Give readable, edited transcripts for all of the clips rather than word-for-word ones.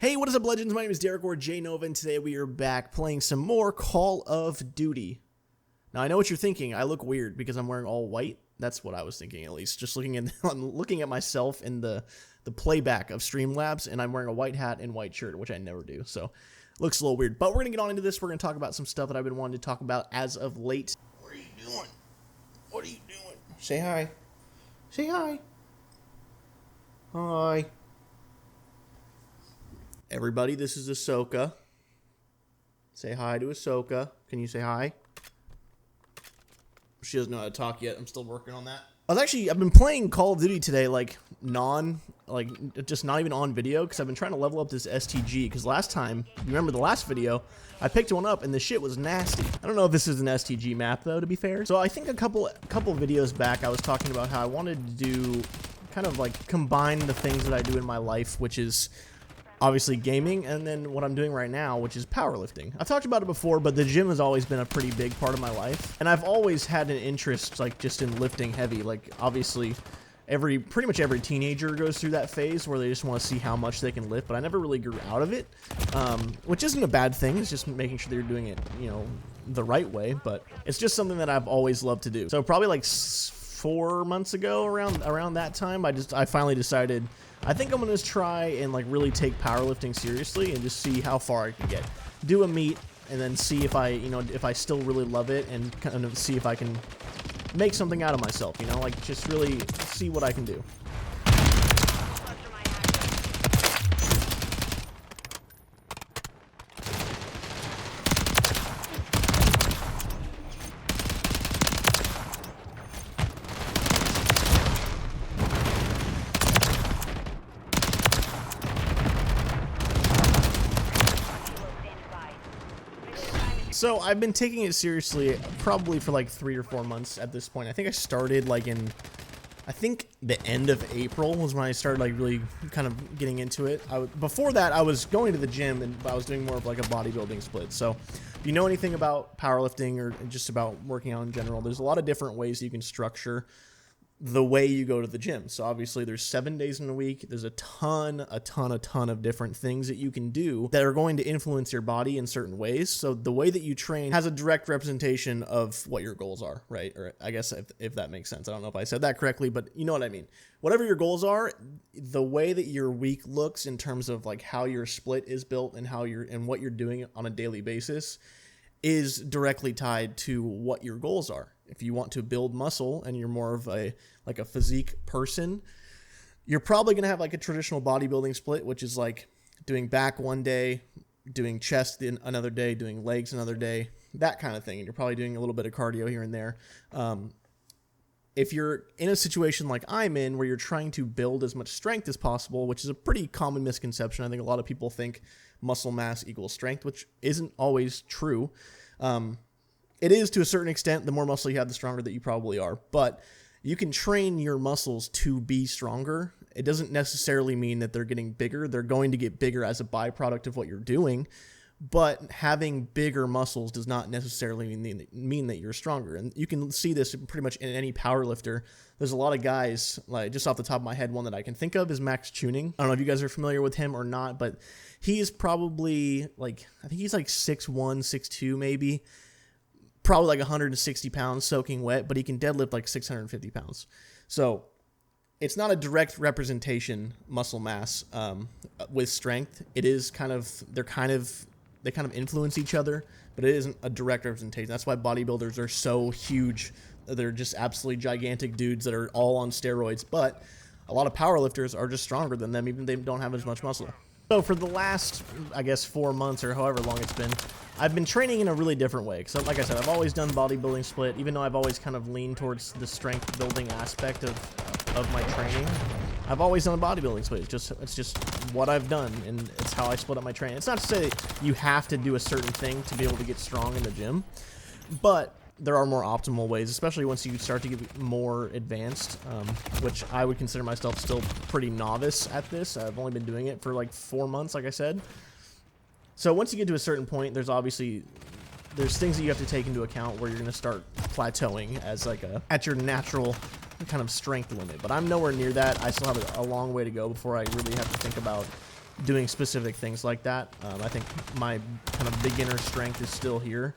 Hey, what is up, legends? My name is Derek or J Nova, and today we are back playing some more Call of Duty. Now, I know what you're thinking. I look weird because I'm wearing all white. That's what I was thinking, at least. Just looking at myself in the playback of Streamlabs, and I'm wearing a white hat and white shirt, which I never do. So, looks a little weird. But we're gonna get on into this. We're gonna talk about some stuff that I've been wanting to talk about as of late. What are you doing? What are you doing? Say hi. Say hi. Hi. Everybody, this is Ahsoka. Say hi to Ahsoka. Can you say hi? She doesn't know how to talk yet. I'm still working on that. I've been playing Call of Duty today, just not even on video, because I've been trying to level up this STG, because last time, you remember the last video, I picked one up, and the shit was nasty. I don't know if this is an STG map, though, to be fair. So I think a couple videos back, I was talking about how I wanted to do, kind of like, combine the things that I do in my life, which is obviously gaming, and then what I'm doing right now, which is powerlifting. I've talked about it before, but the gym has always been a pretty big part of my life, and I've always had an interest, like, just in lifting heavy. Like, obviously, pretty much every teenager goes through that phase where they just want to see how much they can lift, but I never really grew out of it, which isn't a bad thing. It's just making sure that you're doing it, the right way, but it's just something that I've always loved to do. So probably like 4 months ago, around that time, I finally decided I think I'm gonna just try and like really take powerlifting seriously and just see how far I can get. Do a meet and then see if I still really love it, and kind of see if I can make something out of myself, like just really see what I can do. So I've been taking it seriously probably for like 3 or 4 months at this point. I think I started like I think the end of April was when I started like really kind of getting into it. Before that, I was going to the gym, and I was doing more of like a bodybuilding split. So if you know anything about powerlifting or just about working out in general, there's a lot of different ways you can structure the way you go to the gym. So obviously there's 7 days in a week. There's a ton of different things that you can do that are going to influence your body in certain ways. So the way that you train has a direct representation of what your goals are, right? Or I guess if that makes sense. I don't know if I said that correctly, but you know what I mean. Whatever your goals are, the way that your week looks in terms of like how your split is built and what you're doing on a daily basis is directly tied to what your goals are. If you want to build muscle and you're more of a physique person, you're probably going to have like a traditional bodybuilding split, which is like doing back one day, doing chest another day, doing legs another day, that kind of thing. And you're probably doing a little bit of cardio here and there. If you're in a situation like I'm in, where you're trying to build as much strength as possible, which is a pretty common misconception. I think a lot of people think muscle mass equals strength, which isn't always true. It is to a certain extent. The more muscle you have, the stronger that you probably are. But you can train your muscles to be stronger. It doesn't necessarily mean that they're getting bigger. They're going to get bigger as a byproduct of what you're doing. But having bigger muscles does not necessarily mean that you're stronger. And you can see this pretty much in any power lifter. There's a lot of guys, like just off the top of my head, one that I can think of is Max Tuning. I don't know if you guys are familiar with him or not, but he is probably I think he's like 6'1", 6'2", maybe. Probably like 160 pounds soaking wet, but he can deadlift like 650 pounds. So it's not a direct representation, muscle mass, with strength. It is they kind of influence each other, but it isn't a direct representation. That's why bodybuilders are so huge. They're just absolutely gigantic dudes that are all on steroids, but a lot of powerlifters are just stronger than them, even if they don't have as much muscle. So for the last, I guess, 4 months or however long it's been, I've been training in a really different way. So like I said, I've always done bodybuilding split, even though I've always kind of leaned towards the strength building aspect of my training. I've always done a bodybuilding split. It's just what I've done, and it's how I split up my training. It's not to say you have to do a certain thing to be able to get strong in the gym, but there are more optimal ways, especially once you start to get more advanced, which I would consider myself still pretty novice at this. I've only been doing it for like 4 months, like I said. So once you get to a certain point, there's things that you have to take into account where you're going to start plateauing as at your natural kind of strength limit. But I'm nowhere near that. I still have a long way to go before I really have to think about doing specific things like that. I think my kind of beginner strength is still here.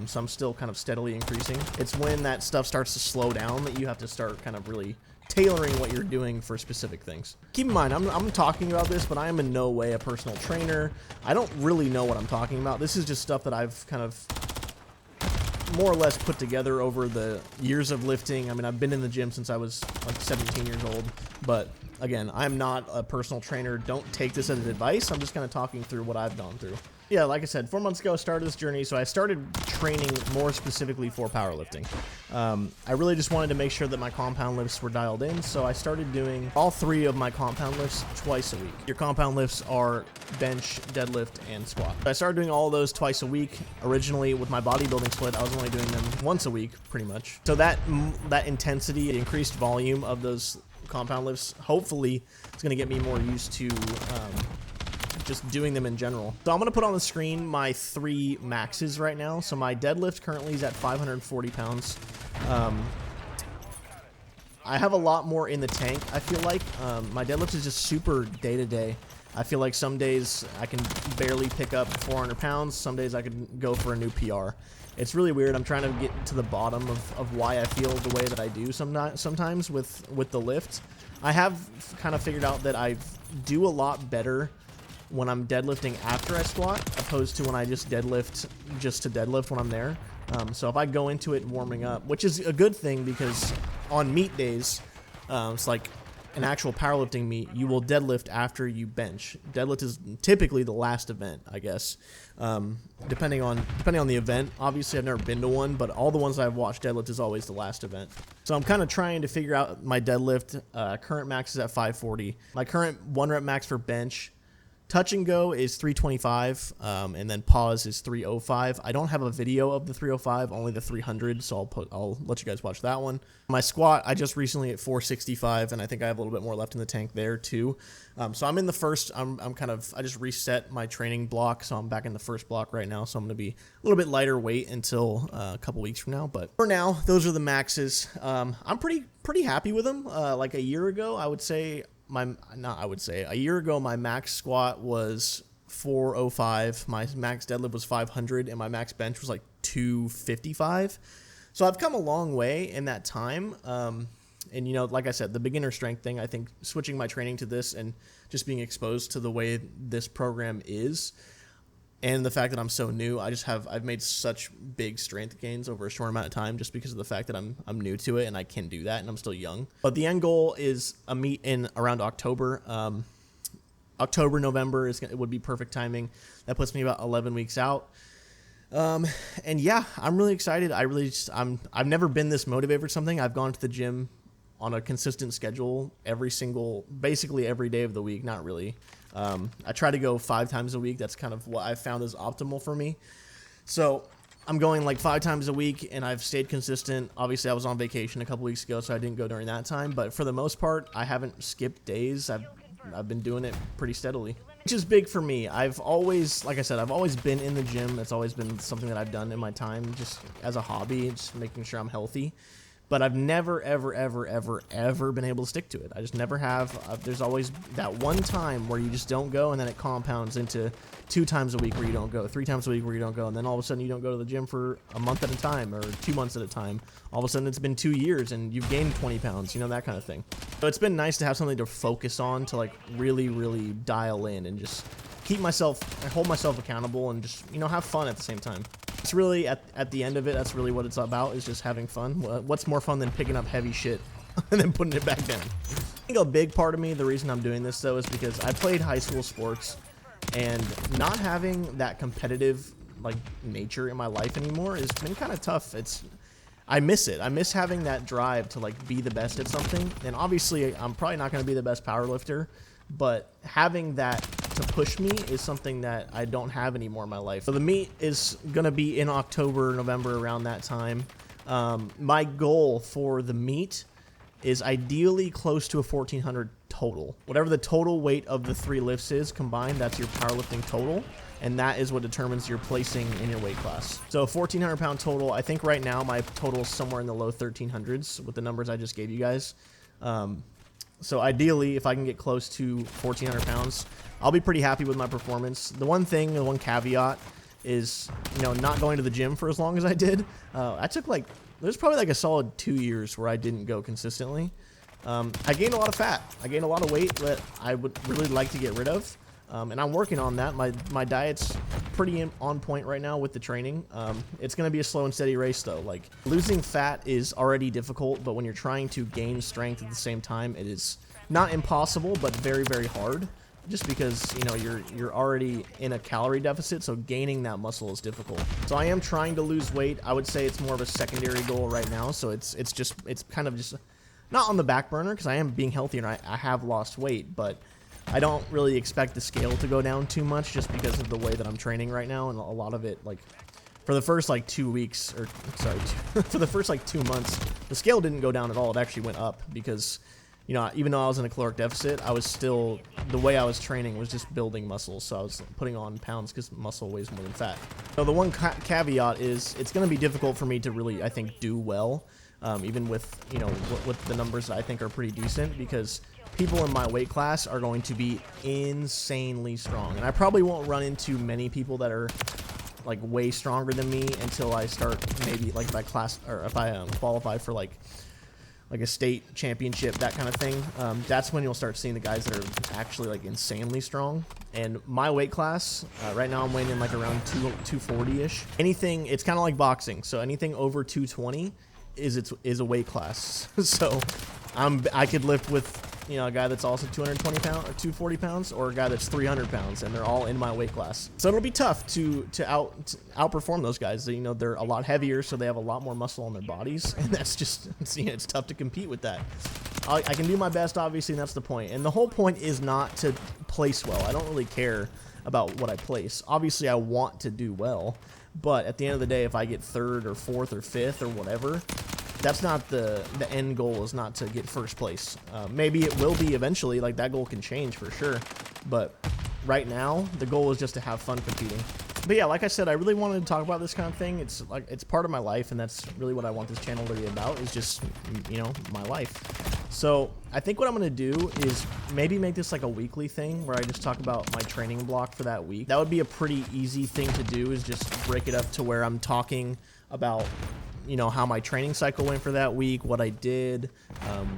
So I'm still kind of steadily increasing. It's when that stuff starts to slow down that you have to start kind of really tailoring what you're doing for specific things. Keep in mind, I'm talking about this, but I am in no way a personal trainer. I don't really know what I'm talking about. This is just stuff that I've kind of more or less put together over the years of lifting. I mean, I've been in the gym since I was like 17 years old, but again, I'm not a personal trainer. Don't take this as advice. I'm just kind of talking through what I've gone through. Yeah, like I said, 4 months ago, I started this journey, so I started training more specifically for powerlifting. I really just wanted to make sure that my compound lifts were dialed in, so I started doing all 3 of my compound lifts twice a week. Your compound lifts are bench, deadlift, and squat. I started doing all those twice a week. Originally, with my bodybuilding split, I was only doing them once a week, pretty much. So that intensity, the increased volume of those compound lifts, hopefully, it's going to get me more used to just doing them in general. So I'm going to put on the screen my 3 maxes right now. So my deadlift currently is at 540 pounds. I have a lot more in the tank, I feel like. My deadlift is just super day-to-day. I feel like some days I can barely pick up 400 pounds. Some days I could go for a new PR. It's really weird. I'm trying to get to the bottom of why I feel the way that I do sometimes with the lift. I have kind of figured out that I do a lot better when I'm deadlifting after I squat, opposed to when I just deadlift just to deadlift when I'm there. So if I go into it warming up, which is a good thing because on meet days, it's like an actual powerlifting meet, you will deadlift after you bench. Deadlift is typically the last event, I guess. Depending on the event. Obviously, I've never been to one, but all the ones I've watched, deadlift is always the last event. So I'm kind of trying to figure out my deadlift. Current max is at 540. My current 1 rep max for bench, touch and go, is 325, and then pause is 305. I don't have a video of the 305, only the 300, so I'll let you guys watch that one. My squat, I just recently at 465, and I think I have a little bit more left in the tank there too. So I'm in the first. I just reset my training block, so I'm back in the first block right now. So I'm going to be a little bit lighter weight until a couple weeks from now. But for now, those are the maxes. I'm pretty happy with them. Like a year ago, I would say. A year ago, my max squat was 405, my max deadlift was 500, and my max bench was like 255. So I've come a long way in that time. And, you know, like I said, the beginner strength thing, I think switching my training to this and just being exposed to the way this program is, and the fact that I'm so new, I've made such big strength gains over a short amount of time just because of the fact that I'm new to it and I can do that and I'm still young. But the end goal is a meet in around October. October, November it would be perfect timing. That puts me about 11 weeks out. And yeah, I'm really excited. I've never been this motivated for something. I've gone to the gym on a consistent schedule basically every day of the week. Not really. I try to go 5 times a week. That's kind of what I've found is optimal for me. So I'm going like 5 times a week, and I've stayed consistent. Obviously, I was on vacation a couple weeks ago, so I didn't go during that time. But for the most part, I haven't skipped days. I've been doing it pretty steadily, which is big for me. I've always been in the gym. It's always been something that I've done in my time, just as a hobby, just making sure I'm healthy. But I've never, ever been able to stick to it. I just never have. There's always that one time where you just don't go, and then it compounds into 2 times a week where you don't go, 3 times a week where you don't go, and then all of a sudden you don't go to the gym for a month at a time or 2 months at a time. All of a sudden it's been 2 years and you've gained 20 pounds, you know, that kind of thing. So it's been nice to have something to focus on, to like really dial in and just hold myself accountable and just, you know, have fun at the same time. It's really, at the end of it, that's really what it's about, is just having fun. What's more fun than picking up heavy shit and then putting it back down? I think a big part of me, the reason I'm doing this, though, is because I played high school sports, and not having that competitive, like, nature in my life anymore has been kind of tough. I miss it. I miss having that drive to, like, be the best at something. And obviously, I'm probably not going to be the best power lifter, but having that to push me is something that I don't have anymore in my life. So the meet is going to be in October, November, around that time. My goal for the meet is ideally close to a 1,400 total. Whatever the total weight of the 3 lifts is combined, that's your powerlifting total, and that is what determines your placing in your weight class. So 1,400 pound total. I think right now my total is somewhere in the low 1,300s with the numbers I just gave you guys. So ideally, if I can get close to 1,400 pounds, I'll be pretty happy with my performance. The one caveat is, you know, not going to the gym for as long as I did. I took like, there's probably like a solid 2 years where I didn't go consistently. I gained a lot of fat. I gained a lot of weight that I would really like to get rid of. And I'm working on that. My diet's pretty on point right now with the training. It's going to be a slow and steady race though. Like, losing fat is already difficult, but when you're trying to gain strength at the same time, it is not impossible, but very, very hard. Just because, you know, you're already in a calorie deficit, so gaining that muscle is difficult. So I am trying to lose weight. I would say it's more of a secondary goal right now. So it's kind of just not on the back burner because I am being healthier and I have lost weight, but I don't really expect the scale to go down too much just because of the way that I'm training right now, and a lot of it, like, for the first like 2 weeks, or sorry, for the first like 2 months, the scale didn't go down at all. It actually went up because, you know, even though I was in a caloric deficit, I was still, the way I was training was just building muscle, so I was putting on pounds because muscle weighs more than fat. So the one caveat is it's going to be difficult for me to really, I think, do well, even with, you know, with the numbers that I think are pretty decent, because people in my weight class are going to be insanely strong, and I probably won't run into many people that are like way stronger than me until I start, maybe like if I qualify for like a state championship, that kind of thing. That's when you'll start seeing the guys that are actually like insanely strong. And my weight class right now, I'm weighing in like around 240-ish. Anything, it's kind of like boxing, so anything over 220 is a weight class. So I could lift with, you know, a guy that's also 220 pounds or 240 pounds, or a guy that's 300 pounds, and they're all in my weight class. So it'll be tough to outperform those guys. You know, they're a lot heavier, so they have a lot more muscle on their bodies, and that's just, you know, it's tough to compete with that. I can do my best, obviously, and that's the point. And the whole point is not to place well. I don't really care about what I place. Obviously, I want to do well, but at the end of the day, if I get third or fourth or fifth or whatever, that's not the end goal, is not to get first place. Maybe it will be eventually, like that goal can change for sure. But right now, the goal is just to have fun competing. But yeah, like I said, I really wanted to talk about this kind of thing. It's like, it's part of my life, and that's really what I want this channel to be about, is just, you know, my life. So I think what I'm going to do is maybe make this like a weekly thing where I just talk about my training block for that week. That would be a pretty easy thing to do, is just break it up to where I'm talking about, you know, how my training cycle went for that week, what I did,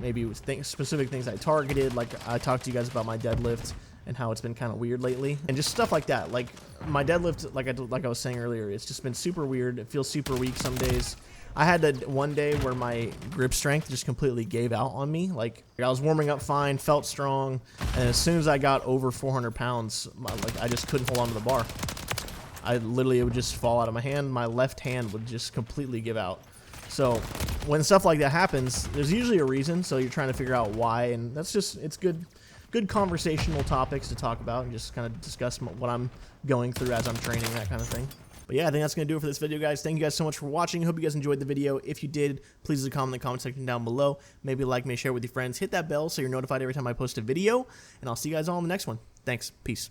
maybe it was specific things I targeted. Like I talked to you guys about my deadlift and how it's been kind of weird lately, and just stuff like that. Like my deadlift, like I was saying earlier, it's just been super weird. It feels super weak some days. I had one day where my grip strength just completely gave out on me. Like I was warming up fine, felt strong, and as soon as I got over 400 pounds, I just couldn't hold on to the bar. I literally, it would just fall out of my hand. My left hand would just completely give out. So when stuff like that happens, there's usually a reason. So you're trying to figure out why, and that's just, it's good conversational topics to talk about and just kind of discuss what I'm going through as I'm training, that kind of thing. But yeah, I think that's going to do it for this video, guys. Thank you guys so much for watching. Hope you guys enjoyed the video. If you did, please leave a comment in the comment section down below. Maybe like me, share with your friends. Hit that bell so you're notified every time I post a video. And I'll see you guys all in the next one. Thanks. Peace.